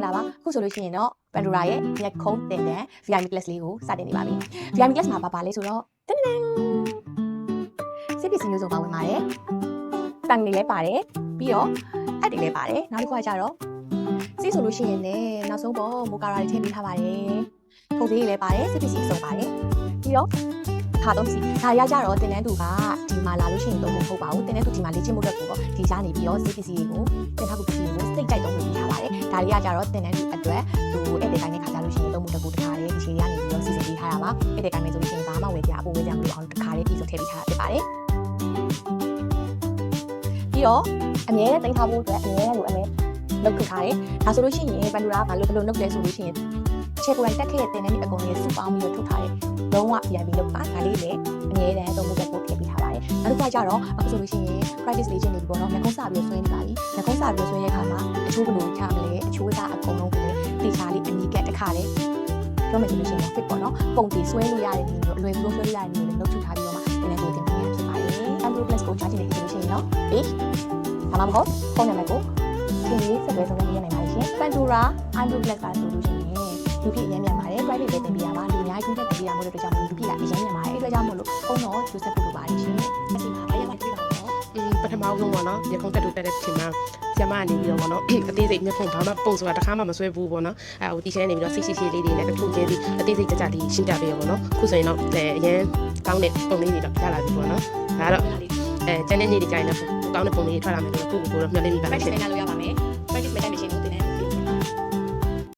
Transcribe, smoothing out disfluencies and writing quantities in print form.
တာပါခုဆိုလို့ရှိရင်တော့ Pandora ရဲ့မျက်ခုံးတင်တဲ့ VIP class လေးကိုစတင်နေပါပြီ VIP class မှာပါလဲဆိုတော့တန်းတန်းစစ်ပစ္စည်းမျိုးစုံပါဝင်ပါတယ်တန်တွေလည်းပါတယ်ပြီးတော့အက်တွေလည်းပါတယ်နောက်တစ်ခုကကြတော့စီးဆိုလို့ရှိရင်လည်းနောက်ဆုံးပေါ်မိုကာရာတွေထည့်ပေးထားပါတယ်ထုပ်သေးတွေလည်းပါတယ်စစ်ပစ္စည်းစုံပါတယ်ပြီးတော့ခါတော့စီဒါရကြတော့တင်တန်းသူကဒီမှာလာလို့ရှိရင်တော့မဟုတ်ပါဘူးတင်တန်းသူဒီမှာလေ့ကျင့်မှုအတွက်ကိုဒီရနေပြီးတော့စစ်ပစ္စည်းတွေကိုတင်ထားဖို့ပစ္စည်းတွေကိုစိတ်ကြိုက်တော့ဝင်ထားပါတယ်ဒါလေးကကြတော့တင်တန်းသူအတွက်သူအဲ့ဒီတိုင်းနဲ့ခါကြလို့ရှိရင်တော့မှုတကူတခါလေးဒီချိန်ကနေပြီးတော့စီစဉ်ပေးထားတာပါအဲ့ဒီတိုင်းနဲ့ဆိုလို့ရှိရင်ဘာမှဝယ်ကြအပိုးဝယ်ကြမလို့အောင်တခါလေးပြီးဆိုထည့်ပေးထားတာဖြစ်ပါတယ်ပြီးတော့အမြဲတမ်းတင်ထားဖို့အတွက်အမြဲတမ်းလိုအပ်လဲလုပ်ခထားတယ်ဒါဆိုလို့ရှိရင်ပန်ဒူရာကဘာလို့ဘယ်လိုလုပ်လဲဆိုလို့ရှိရင်ချေကိုတိုင်းတက်ခဲ့တဲ့တင်တန်းဒီအကုန်လေးစုပေါင်းပြီးတော့ထုတ်ထားတယ်လုံးဝ VIP လုပ်ပါဒါလေးလည်းအမြဲတမ်းသုံးဖို့ပို့ထည့်ပေးထားပါတယ်နောက်တစ်ခါကျတော့အခုဆိုလို့ရှိရင် practice လေ့ကျင့်နေပြီပေါ့နော်ငါကုန်းစပြီးဆွဲနေပါပြီငါကုန်းစပြီးဆွဲရဲ့အခါမှာအချိုးဘယ်လိုချမလဲအချိုးကအကုန်လုံးကိုလည်းတေချာလေးအနီးကပ်တစ်ခါလေးပြောမယ်ဆိုလို့ရှိရင် fit ပေါ့နော်ပုံတီဆွဲလို့ရတဲ့နေမျိုးအလွယ်ကူဆွဲလို့ရတဲ့နေမျိုးလည်းလုပ်ထုတ်ထားပြီးတော့မှတင်နေကိုတင်ပေးရဖြစ်ပါတယ် Android Plus ကို charge နေပြီဆိုလို့ရှိရင်တော့ page ဒါမှမဟုတ်ဖုန်းနံပါတ်ကိုဒီလေးဆက်သွယ်ဆောင်ရွက်နိုင်ပါတယ်ရှင် Pandora Android Plus ကဆိုလို့ရှိရင်လူပြည့်အရင်မြန်ပါတယ် private ပဲတင်ပေးရပါလူအများကြီးတင်ပေးရမို့လို့တကြောင်လူပြည့်ကအရင်မြန်ပါတယ်အဲ့အတွက်ကြောင့်မို့လို့ဖုန်းတော့ယူဆက်ဖို့လိုပါတယ်ရှင်အစီအမအားရပါတွေ့ပါတော့ပထမဆုံးပေါ့နော်မျက်ခုံးတက်တူတက်တဲ့ချိန်မှာဆရာမအနေပြီးတော့ပေါ့နော်အသေးစိတ်မျက်ခုံးဘာမှပုံဆိုတာတစ်ခါမှမဆွဲဘူးပေါ့နော်အဲဟိုတီရှယ်နေပြီးတော့စိတ်ရှိရှိလေးတွေနဲ့အထူးကျဲပြီးအသေးစိတ်ကြကြလေးရှင်းပြပေးရပေါ့နော်ခုဆိုရင်တော့အရင်ကောင်းတဲ့ပုံလေးတွေတော့ရလာပြီပေါ့နော်ဒါတော့ကျန်တဲ့နေ့တွေကြိုင်တော့ကောင်းတဲ့ပုံလေးတွေထွက်လာမယ်လို့ကိုတော့မျှော်လင့်မိပါတယ် ရှင်နိုင်လို့ရပါမယ်